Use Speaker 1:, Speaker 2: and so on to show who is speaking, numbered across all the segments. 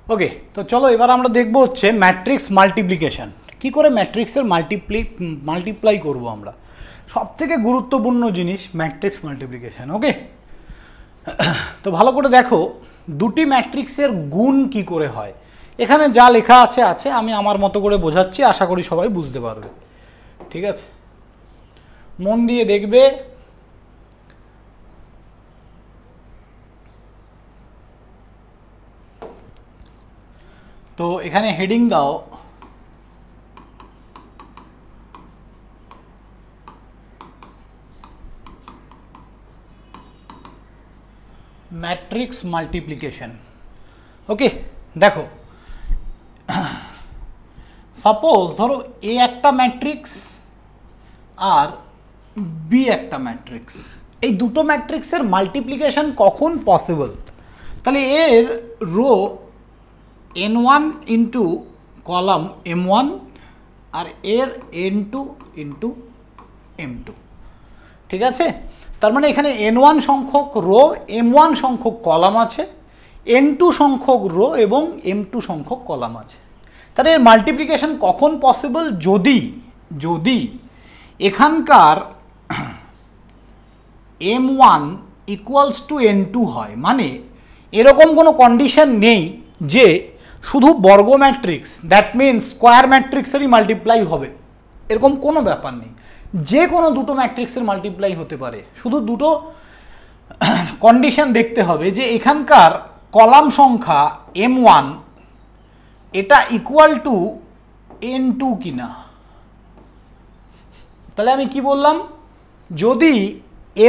Speaker 1: ওকে, তো চলো এবার আমরা দেখব হচ্ছে ম্যাট্রিক্স মাল্টিপ্লিকেশন। কি করে ম্যাট্রিক্সের মাল্টিপ্লাই করব আমরা। সবথেকে গুরুত্বপূর্ণ জিনিস ম্যাট্রিক্স মাল্টিপ্লিকেশন। ওকে, তো ভালো করে দেখো দুটি ম্যাট্রিক্সের গুণ কি করে হয়। এখানে যা লেখা আছে আছে, আমি আমার মতো করে বোঝাচ্ছি, আশা করি সবাই বুঝতে পারবে। ঠিক আছে, মন দিয়ে দেখবে। তো এখানে হেডিং দাও ম্যাট্রিক্স মাল্টিপ্লিকেশন। ওকে, দেখো সাপোজ ধরো এ একটা ম্যাট্রিক্স আর বি একটা ম্যাট্রিক্স, এই দুটো ম্যাট্রিক্সের মাল্টিপ্লিকেশন কখন পসিবল। তাহলে এর rho n1 into column m1 আর এর n2 ইন্টু m2। ঠিক আছে, তার মানে এখানে n1 সংখ্যক রো, m1 সংখ্যক কলাম আছে, n2 সংখ্যক রো এবং m2 সংখ্যক কলাম আছে। তাহলে এর মাল্টিপ্লিকেশন কখন পসিবল, যদি এখানকার m1 ইকুয়ালস টু n2 হয়। মানে এরকম কোনো কন্ডিশন নেই যে শুধু বর্গ ম্যাট্রিক্স, দ্যাট মিনস স্কোয়ার ম্যাট্রিক্সেরই মাল্টিপ্লাই হবে, এরকম কোনো ব্যাপার নেই। যে কোনো দুটো ম্যাট্রিক্সের মাল্টিপ্লাই হতে পারে। শুধু দুটো কন্ডিশন দেখতে হবে যে এখানকার কলাম সংখ্যা m1 এটা ইকুয়াল টু n2 কিনা। তাহলে আমি কি বললাম, যদি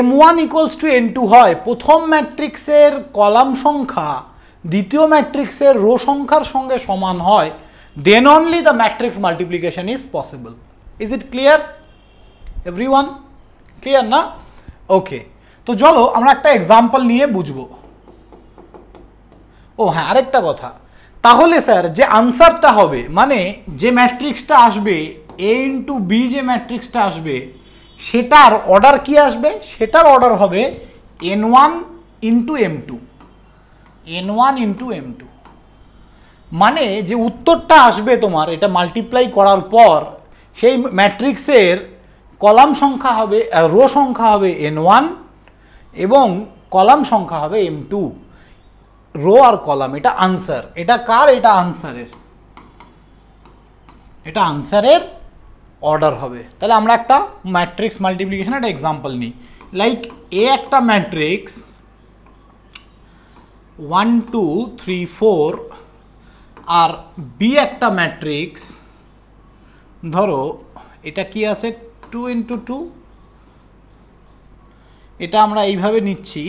Speaker 1: m1 ইকুয়ালস টু n2 হয়, প্রথম ম্যাট্রিক্সের কলাম সংখ্যা দ্বিতীয় ম্যাট্রিক্সের রো সংখ্যার সঙ্গে সমান হয়, then only the matrix multiplication is possible. Is it clear everyone? Clear না? ওকে, তো চলো আমরা একটা এক্সাম্পল নিয়ে বুঝবো। ও হ্যাঁ, আরেকটা কথা, তাহলে স্যার যে আনসারটা হবে, মানে যে ম্যাট্রিক্সটা আসবে এ ইন্টু বি, যে ম্যাট্রিক্সটা আসবে সেটার অর্ডার কি আসবে, সেটার অর্ডার হবে n1 into m2, n1 into m2। মানে যে উত্তরটা আসবে তোমার এটা মাল্টিপ্লাই করার পর, সেই ম্যাট্রিক্সের কলাম সংখ্যা হবে, রো সংখ্যা হবে n1 এবং কলাম সংখ্যা হবে m2। রো আর কলাম, এটা আনসার। এটা কার? এটা আনসারের, এটা আনসারের অর্ডার হবে। তাহলে আমরা একটা ম্যাট্রিক্স মাল্টিপ্লিকেশন একটা এক্সাম্পল নিই। লাইক এ একটা ম্যাট্রিক্স 1 2 3 4 আর বি একটা ম্যাট্রিক্স, ধরো এটা কি আছে 2 ইন্টু 2, এটা আমরা এইভাবে নিচ্ছি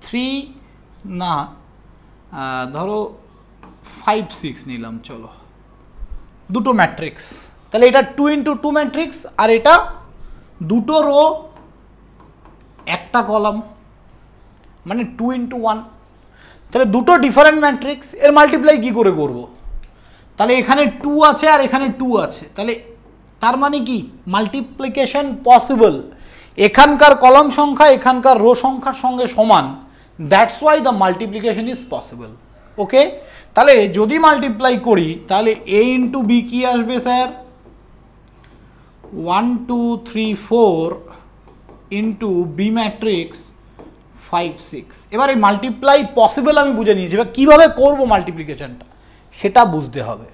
Speaker 1: 3 না, ধরো 5 6 নিলাম। চলো, দুটো ম্যাট্রিক্স, তাহলে এটা 2 ইন্টু 2 ম্যাট্রিক্স আর এটা দুটো রো একটা কলাম, মানে 2 ইন্টু 1। তাহলে দুটো ডিফারেন্ট ম্যাট্রিক্স, এর মাল্টিপ্লাই কি করে করব? তাহলে এখানে 2 আছে আর এখানে 2 আছে, তাহলে তার মানে কি মাল্টিপ্লিকেশন পসিবল। এখানকার কলাম সংখ্যা এখানকার রো সংখ্যার সঙ্গে সমান, that's why the multiplication is possible. Okay, তাহলে যদি মাল্টিপ্লাই করি তাহলে এ ইন্টু বি কি আসবে স্যার, 1 2 3 4 ইন্টু বি ম্যাট্রিক্স 5 6। এবার এই মাল্টিপ্লাই পসিবল আমি বুঝে নিয়েছি, এবার কীভাবে করবো মাল্টিপ্লিকেশনটা সেটা বুঝতে হবে।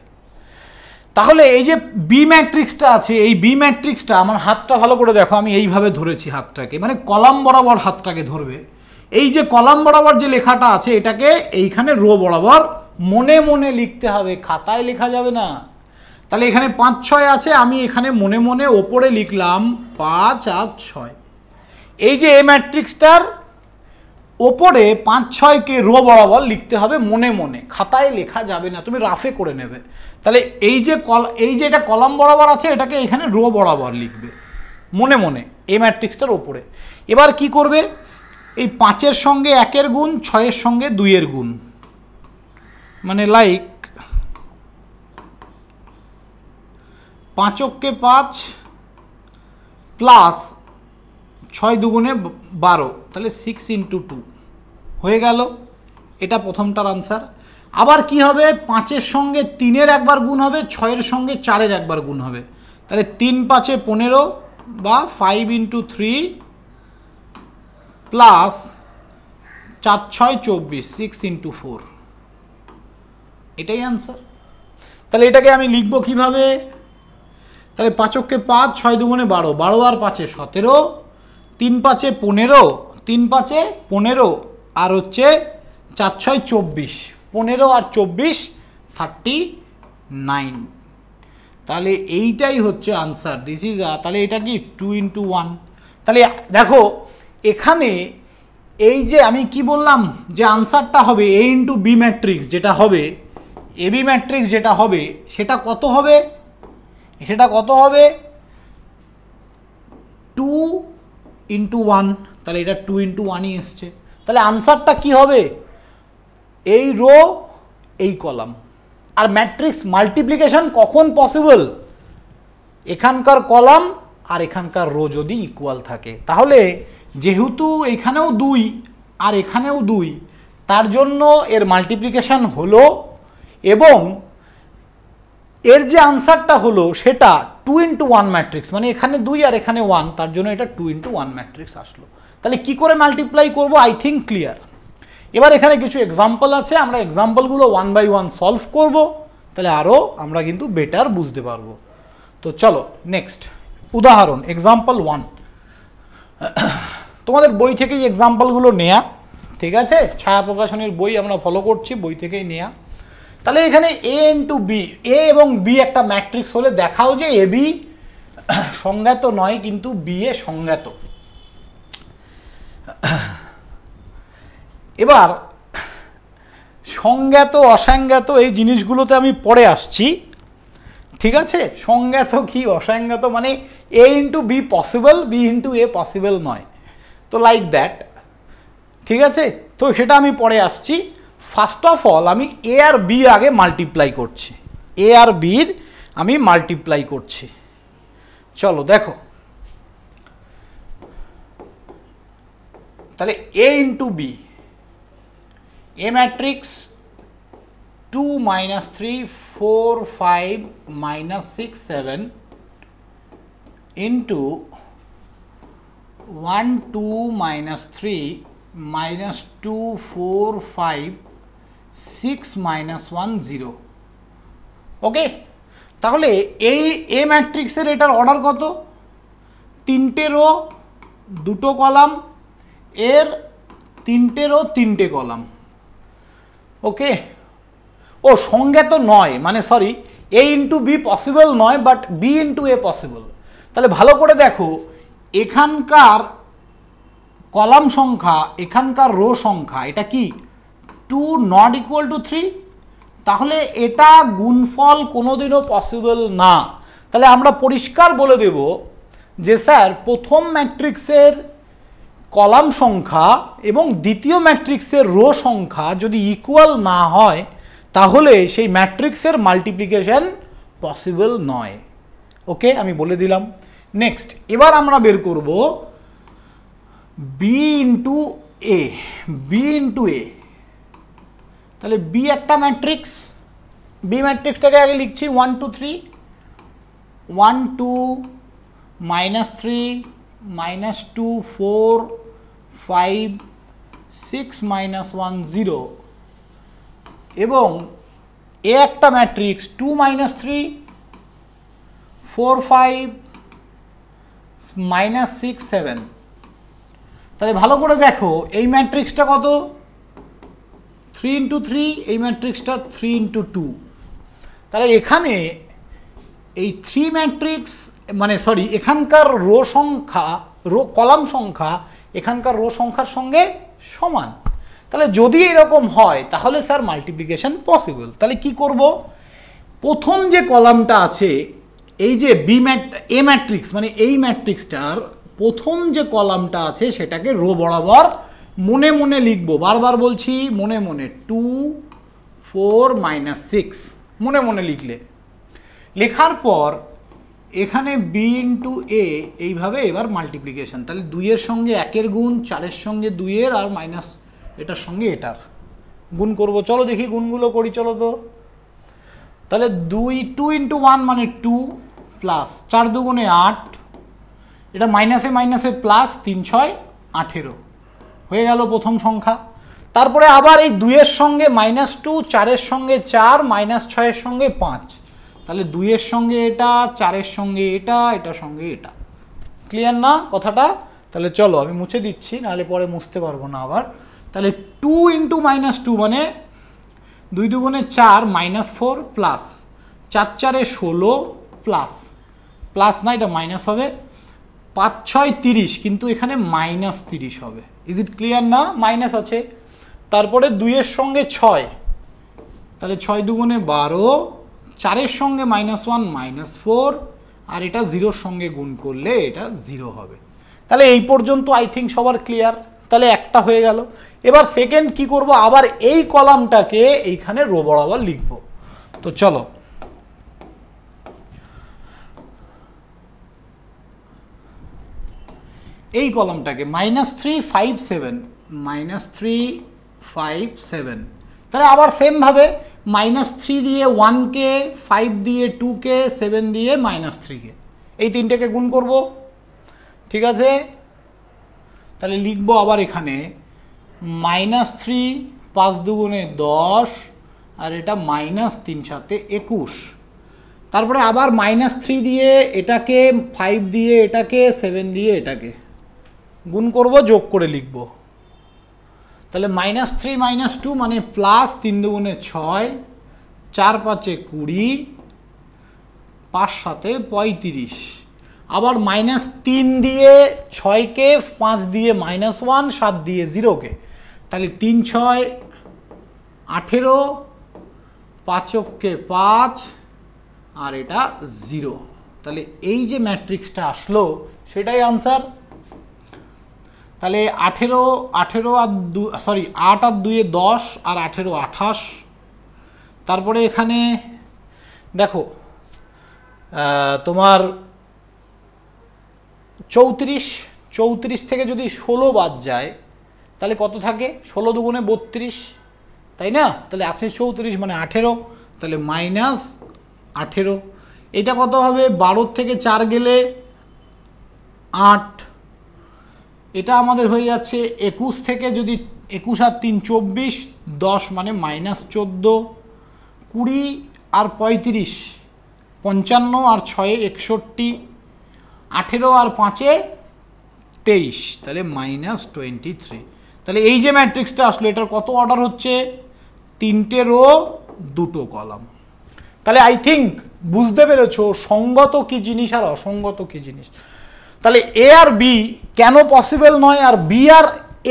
Speaker 1: তাহলে এই যে বি ম্যাট্রিক্সটা আছে, এই বি ম্যাট্রিক্সটা, আমার হাতটা ভালো করে দেখো, আমি এইভাবে ধরেছি হাতটাকে, মানে কলাম বরাবর হাতটাকে ধরবে। এই যে কলাম বরাবর যে লেখাটা আছে এটাকে এইখানে রো বরাবর মনে মনে লিখতে হবে, খাতায় লেখা যাবে না। তাহলে এখানে 5 6 আছে, আমি এখানে মনে মনে ওপরে লিখলাম 5 আর 6। এই যে এ ম্যাট্রিক্সটার ওপরে 5 6কে রো বরাবর লিখতে হবে মনে মনে, খাতায় লেখা যাবে না, তুমি রাফে করে নেবে। তাহলে এই যে এটা কলাম বরাবর আছে এটাকে এখানে রো বরাবর লিখবে মনে মনে এই ম্যাট্রিক্সটার ওপরে। এবার কি করবে, এই 5-এর সঙ্গে 1-এর গুণ, 6-এর সঙ্গে 2-এর গুণ, মানে লাইক 5 × 5 প্লাস 6 2 × 12, তাহলে 6 × 2 হয়ে গেল। এটা প্রথমটার আনসার। আবার কি হবে, 5-এর সঙ্গে 3-এর একবার গুণ হবে, 6-এর সঙ্গে 4-এর একবার গুণ হবে। তাহলে 3 5 15 বা 5 × 3 প্লাস 4 6 24, 6 × 4, এটাই আনসার। তাহলে এটাকে আমি লিখব কিভাবে, তাহলে 5 × 5, 6 × 2 = 12, 12 আর 5 = 17, 3 5 15, 3 5 15 আর হচ্ছে 4 6 24, 15 আর 24 39। তাহলে এইটাই হচ্ছে আনসার। দিস ইজ তাহলে এটা কি 2 × 1। তাহলে দেখো এখানে এই যে আমি কি বললাম যে আনসারটা হবে A × B ম্যাট্রিক্স, যেটা হবে AB ম্যাট্রিক্স যেটা হবে সেটা কত হবে, সেটা কত হবে 2 × 1। তাহলে এটা 2 × 1ই এসছে। তাহলে আনসারটা কি হবে, এই রো এই কলাম। আর ম্যাট্রিক্স মাল্টিপ্লিকেশন কখন পসিবল, এখানকার কলাম আর এখানকার রো যদি ইকুয়াল থাকে। তাহলে যেহেতু এখানেও 2 আর এখানেও 2, তার জন্য এর মাল্টিপ্লিকেশন হলো এবং এর যে আনসারটা হলো সেটা 2 × 1 ম্যাট্রিক্স, মানে এখানে 2 আর এখানে 1, তার জন্য এটা 2 × 1 ম্যাট্রিক্স আসলো। তাহলে কি করে মাল্টিপ্লাই করব, আই থিঙ্ক ক্লিয়ার। এবার এখানে কিছু এক্সাম্পল আছে, আমরা এক্সাম্পলগুলো 1 বাই 1 সলভ করব, তাহলে আরও আমরা কিন্তু বেটার বুঝতে পারবো। তো চলো নেক্সট উদাহরণ, এক্সাম্পল 1। তোমাদের বই থেকেই এক্সাম্পলগুলো নেয়া, ঠিক আছে, ছায়া প্রকাশনের বই আমরা ফলো করছি, বই থেকেই নেয়া। তাহলে এখানে A × B, A এবং B একটা ম্যাট্রিক্স হলে দেখাও যে AB সংজ্ঞাত নয় কিন্তু BA সংজ্ঞাত। এবার সংজ্ঞাত অসংজ্ঞাত এই জিনিসগুলোতে আমি পরে আসছি, ঠিক আছে। সংজ্ঞাত কি অসংজ্ঞাত মানে A × B possible, B × A possible নয়, তো লাইক দ্যাট, ঠিক আছে। তো সেটা আমি পরে আসছি। ফার্স্ট অফ অল আমি A আর B আগে মাল্টিপ্লাই করছি, A আর B আমি মাল্টিপ্লাই করছি। চলো দেখো, তাহলে A × B, A matrix 2 - 3 4 5 -6 7 into 1 2 - 3 -2 4 5 6 - 1 0। ওকে, তাহলে এই A ম্যাট্রিক্সের এটার অর্ডার কত, 3টে রো 2টো কলাম, এর 3টে রো 3টে কলাম। ওকে, ও সংজ্ঞাত নয় মানে সরি, A × B পসিবল নয়, বাট B × A পসিবল। তাহলে ভালো করে দেখো, এখানকার কলাম সংখ্যা এখানকার রো সংখ্যা এটা কি 2 ≠ 3, তাহলে এটা গুণফল কোনোদিনও পসিবল না। তাহলে আমরা পরিষ্কার বলে দেব যে স্যার প্রথম ম্যাট্রিক্সের কলাম সংখ্যা এবং দ্বিতীয় ম্যাট্রিক্সের রো সংখ্যা যদি ইকুয়াল না হয় তাহলে সেই ম্যাট্রিক্সের মাল্টিপ্লিকেশন পসিবল নয়। ওকে, আমি বলে দিলাম। নেক্সট, এবার আমরা বের করব B × A, B × A। তাহলে B একটা ম্যাট্রিক্স, B ম্যাট্রিক্সটাকে আগে লিখছি 1 2 3, 1 2 -3 -2 4 5 6 - 1 0 এবং A একটা ম্যাট্রিক্স 2 - 3 4 5 -6 7। তাহলে ভালো করে দেখো, এই ম্যাট্রিক্সটা কত 3 × 3, এই ম্যাট্রিক্সটা 3 × 2। তাহলে এখানে এই 3 ম্যাট্রিক্স মানে সরি এখানকার রো সংখ্যা, রো কলাম সংখ্যা এখানকার রো সংখ্যার সঙ্গে সমান। তাহলে যদি এরকম হয় তাহলে স্যার মাল্টিপ্লিকেশন পসিবল। তাহলে কি করব, প্রথম যে কলামটা আছে এই যে A ম্যাট্রিক্স মানে এই ম্যাট্রিক্সটার প্রথম যে কলামটা আছে সেটাকে রো বরাবর মনে মনে লিখবো, বারবার বলছি মনে মনে, 2 4 -6 মনে মনে লিখলে, লেখার পর এখানে B × A এইভাবে এবার মাল্টিপ্লিকেশন। তাহলে 2 এর সঙ্গে 1-এর গুণ, 4-এর সঙ্গে 2-এর আর মাইনাস এটার সঙ্গে এটার। গুণ করব, চলো দেখি গুণগুলো করি, চলো তো। তাহলে 2 ইন্টু 1 মানে 2 প্লাস 4 দুগুণে 8, এটা মাইনাসে মাইনাসে প্লাস 3 6 18 হয়ে গেল প্রথম সংখ্যা। তারপরে আবার এই 2-এর সঙ্গে -2, 4-এর সঙ্গে 4, -6-এর সঙ্গে 5, তাহলে 2-এর সঙ্গে এটা, 4-এর সঙ্গে এটা, এটার সঙ্গে এটা। ক্লিয়ার না কথাটা? তাহলে চলো আমি মুছে দিচ্ছি, নাহলে পরে মুছতে পারবো না আবার। তাহলে 2 ইন্টু -2 মানে 2 দুগুণে 4 -4 প্লাস 4 4-এ 16 প্লাস প্লাস না, এটা মাইনাস হবে, 5 6 30, কিন্তু এখানে -30 হবে। ইজ ইট ক্লিয়ার না? মাইনাস আছে। তারপরে 2-এর সঙ্গে 6, তাহলে 6 দুগুণে 12, 4-এর সঙ্গে -1 -4, আর এটা 0-র সঙ্গে গুণ করলে এটা 0 হবে। তাহলে এই পর্যন্ত আই থিঙ্ক সবার ক্লিয়ার। তাহলে একটা হয়ে গেল। এবার সেকেন্ড কি করব, আবার এই কলামটাকে এইখানে রো বরাবর লিখব। তো চলো, এই কলামটাকে -3 5 7 -3 5 7, তাহলে আবার সেমভাবে -3 দিয়ে 1কে, 5 দিয়ে 2কে, 7 দিয়ে -3কে, এই তিনটেকে গুণ করব। ঠিক আছে, তাহলে লিখবো আবার এখানে -3 5 দুগুণে 10, আর এটা -3 7 21। তারপরে আবার -3 দিয়ে এটাকে, 5 দিয়ে এটাকে, 7 দিয়ে এটাকে গুণ করব, যোগ করে লিখব। তাহলে -3 -2 মানে প্লাস 3 দুগুণে 6, 4 5-এ 20, 5 7-এ 35। আবার -3 দিয়ে 6কে, 5 দিয়ে -1, 7 দিয়ে 0কে, তাহলে 3 6 18, 5-কে 5, আর এটা 0। তাহলে এই যে ম্যাট্রিক্সটা আসলো সেটাই আনসার। তাহলে 18 আর 8 আর 2-এ 10, আর 18 28। তারপরে এখানে দেখো তোমার 34 থেকে যদি 16 বাদ যায় তাহলে কত থাকে? 16 দুগুণে 32, তাই না? তাহলে আছে 34 মানে 18, তাহলে -18। এটা কত হবে? 12 থেকে 4 গেলে 8, এটা আমাদের হয়ে যাচ্ছে 21 থেকে যদি 21 আর 3 24, 10 মানে -14, 20 আর 35 55, আর 6-এ 61, 18 আর 5-এ 23, তাহলে -23। তাহলে এই যে ম্যাট্রিক্সটা আসলো এটার কত অর্ডার হচ্ছে? 3টে রো 2টো কলাম। তাহলে আই থিঙ্ক বুঝতে পেরেছো সঙ্গত কি জিনিস আর অসঙ্গত কি জিনিস। তাহলে এ আর বি কেন পসিবল নয়, আর বি আর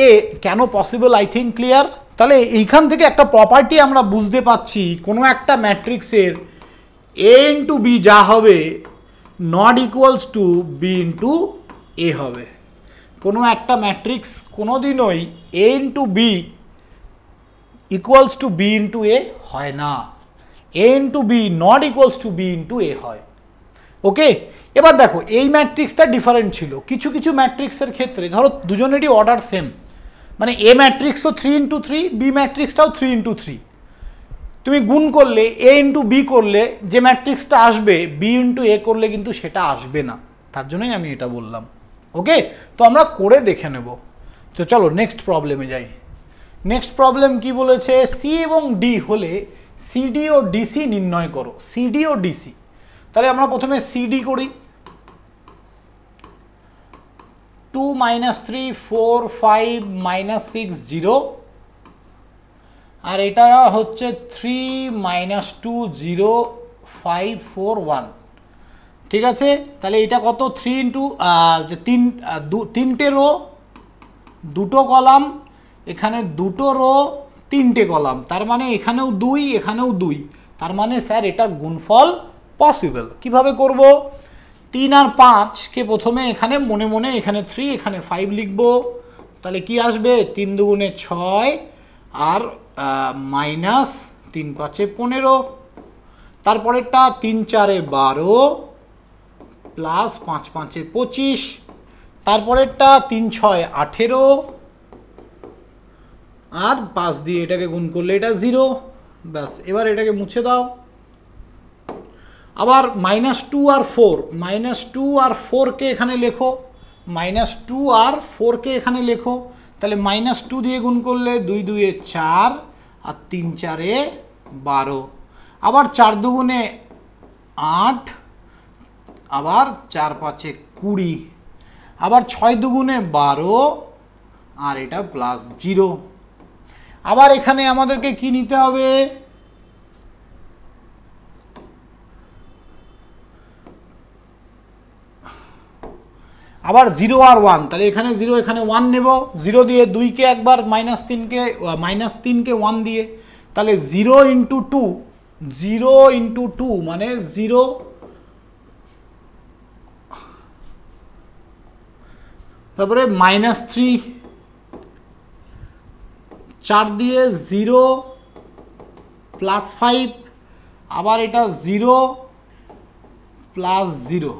Speaker 1: এ কেন পসিবল, আই থিঙ্ক ক্লিয়ার। তাহলে এইখান থেকে একটা প্রপার্টি আমরা বুঝতে পাচ্ছি, কোনো একটা ম্যাট্রিক্সের এ ইন্টু বি যা হবে not equals to B into A হবে। কোনো একটা ম্যাট্রিক্স কোনোদিনই A into B equals to B into A হয় না, A into B not equals to B into A হয়। ওকে, এবার দেখো এই ম্যাট্রিক্সটা ডিফারেন্ট ছিল। কিছু কিছু ম্যাট্রিক্সের ক্ষেত্রে ধরো দুজনেরই অর্ডার সেম, মানে এ ম্যাট্রিক্সও 3 ইন্টু 3, বি ম্যাট্রিক্সটাও 3 ইন্টু 3। তুমি গুণ করলে এ ইন্টু বি করলে যে ম্যাট্রিক্সটা আসবে বি ইন্টু এ করলে কিন্তু সেটা আসবে না, তার জন্যই আমি এটা বললাম। ওকে, তো আমরা করে দেখে নেব। তো চলো নেক্সট প্রবলেমে যাই। নেক্সট প্রবলেম কি বলেছে? সি এবং ডি হলে সিডি ও ডিসি নির্ণয় করো। সিডি ও ডিসি, তাহলে আমরা প্রথমে সিডি করি। 2 -3 4 5 -6 0, আর এটা হচ্ছে 3 -2 0 5 4 1। ঠিক আছে, তাহলে এটা কত? 3 ইন্টু 3টে রো 2টো কলাম, এখানে 2টো রো 3টে কলাম, তার মানে এখানেও 2 এখানেও 2, তার মানে স্যার এটা গুণফল পসিবল। কিভাবে করব? 3 আর 5কে প্রথমে এখানে মনে মনে এখানে 3 এখানে 5 লিখব, তাহলে কি আসবে? 3 দুগুণে 6, আর -3 5-এ 15, তারপরেরটা 3 4-এ 12 প্লাস 5 5-এ 25, তারপরেরটা 3 6-এ 18, আর 5 দিয়ে এটাকে গুণ করলে এটা 0, ব্যাস। এবার এটাকে মুছে দাও। আবার -2 আর 4, -2 আর 4কে এখানে লেখো, -2 আর 4কে এখানে লেখো। তাহলে -2 দিয়ে গুণ করলে 2 2 4 আর 3 4 12, আবার 4 2 8, আবার 4 5 20, আবার 6 2 12 আর এটা +0। আবার এখানে আমাদেরকে কি নিতে হবে, আবার 0 আর 1, তাহলে এখানে 0 এখানে 1 নেব। 0 দিয়ে 2কে একবার, -3কে 1 দিয়ে, তাহলে 0 × 2, 0 × 2 মানে 0, তারপরে -3, 4 দিয়ে 0 +5, আবার এটা 0 +0,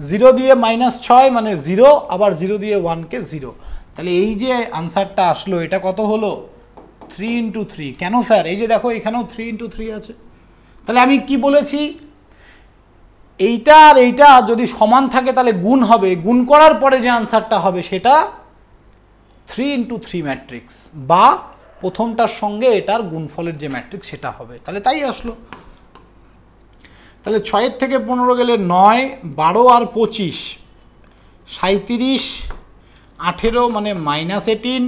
Speaker 1: 0 দিয়ে -6 মানে 0, আবার 0 দিয়ে 1কে 0। তাহলে এই যে আনসারটা আসলো এটা কত হলো, 3 × 3। কেন স্যার, এই যে দেখো এখানেও 3 × 3 আছে। তাহলে আমি কি বলেছি, এইটা আর এইটা যদি সমান থাকে তাহলে গুণ হবে, গুণ করার পরে যে আনসারটা হবে সেটা 3 × 3 ম্যাট্রিক্স, বা প্রথমটার সঙ্গে এটার গুণফলের যে ম্যাট্রিক্স সেটা হবে। তাহলে তাই আসলো। তাহলে 6 থেকে 15 গেলে 9, 12 আর 25 37, 18 মানে -18,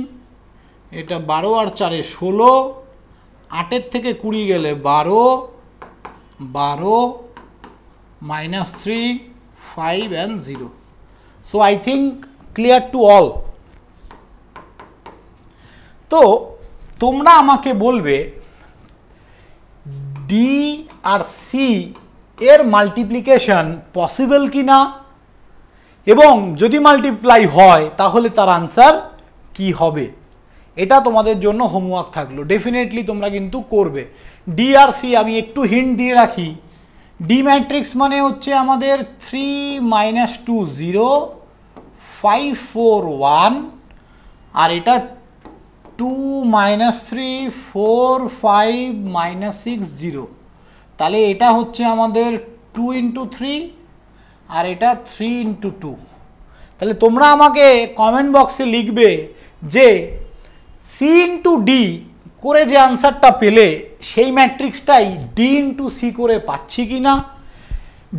Speaker 1: এটা 12 আর 4 16, 8 থেকে 20 গেলে 12, 12 -3, 5 and 0. So I think clear to all. তো তোমরা আমাকে বলবে ডি আর সি এর মাল্টিপ্লিকেশন পসিবল কি না, এবং যদি মাল্টিপ্লাই হয় তাহলে তার আনসার কি হবে। এটা তোমাদের জন্য হোমওয়ার্ক থাকলো, ডেফিনেটলি তোমরা কিন্তু করবে। ডি আর সি আমি একটু হিন্ট দিয়ে রাখি, ডি ম্যাট্রিক্স মানে হচ্ছে আমাদের 3 - 2 0, 5 4 1, আর এটা 2 - 3 4 5 - 6 0। তাহলে এটা হচ্ছে আমাদের 2 × 3 আর এটা 3 × 2। তাহলে তোমরা আমাকে কমেন্ট বক্সে লিখবে যে সি × ডি করে যে আনসারটা পেলে সেই ম্যাট্রিক্সটাই ডি × সি করে পাচ্ছি কি না,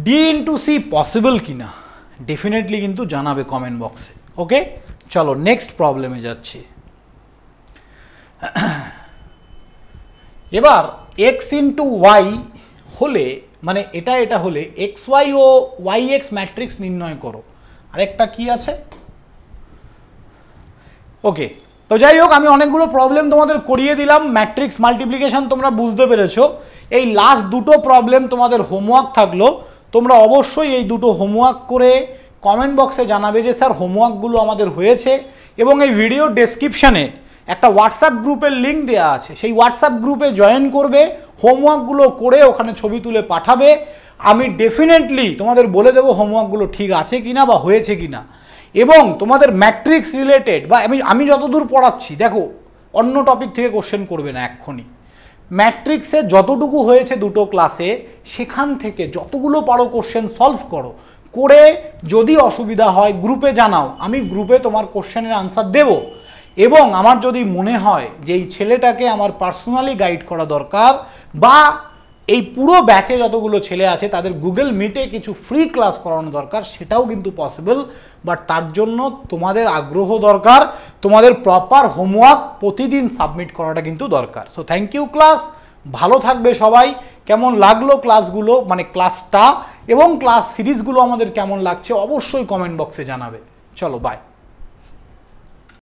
Speaker 1: ডি × সি পসিবল কি না, ডেফিনেটলি কিন্তু জানাবে কমেন্ট বক্সে। ওকে, চলো নেক্সট প্রবলেমে যাচ্ছি। এবার x × y হলে, মানে এটা হলে xy ও yx ম্যাট্রিক্স নির্ণয় করো। আরেকটা কি আছে, ওকে। তো যাই হোক, আমি অনেকগুলো প্রবলেম তোমাদের করিয়ে দিলাম, ম্যাট্রিক্স মাল্টিপ্লিকেশন তোমরা বুঝতে পেরেছো। এই লাস্ট দুটো প্রবলেম তোমাদের হোমওয়ার্ক থাকলো, তোমরা অবশ্যই এই দুটো হোমওয়ার্ক করে কমেন্ট বক্সে জানাবে যে স্যার হোমওয়ার্কগুলো আমাদের হয়েছে, এবং এই ভিডিও ডেসক্রিপশানে একটা হোয়াটসঅ্যাপ গ্রুপের লিঙ্ক দেওয়া আছে, সেই হোয়াটসঅ্যাপ গ্রুপে জয়েন করবে, হোমওয়ার্কগুলো করে ওখানে ছবি তুলে পাঠাবে। আমি ডেফিনেটলি তোমাদের বলে দেবো হোমওয়ার্কগুলো ঠিক আছে কিনা বা হয়েছে কিনা, এবং তোমাদের ম্যাট্রিক্স রিলেটেড বা আমি যতদূর পড়াচ্ছি, দেখো অন্য টপিক থেকে কোশ্চেন করবে না এক্ষুনি, ম্যাট্রিক্সে যতটুকু হয়েছে দুটো ক্লাসে সেখান থেকে যতগুলো পারো কোশ্চেন সলভ করো, করে যদি অসুবিধা হয় গ্রুপে জানাও, আমি গ্রুপে তোমার কোশ্চেনের আনসার দেব। এবং আমার যদি মনে হয় যে এই ছেলেটাকে আমার পার্সোনালি গাইড করা দরকার, বা এই পুরো ব্যাচে যতগুলো ছেলে আছে তাদের গুগল মিটে কিছু ফ্রি ক্লাস করানো দরকার, সেটাও কিন্তু পসিবল। বাট তার জন্য তোমাদের আগ্রহ দরকার, তোমাদের প্রপার হোমওয়ার্ক প্রতিদিন সাবমিট করাটা কিন্তু দরকার। সো থ্যাংক ইউ ক্লাস, ভালো থাকবে সবাই। কেমন লাগলো ক্লাসগুলো, মানে ক্লাসটা এবং ক্লাস সিরিজগুলো আমাদের কেমন লাগছে অবশ্যই কমেন্ট বক্সে জানাবে। চলো বাই।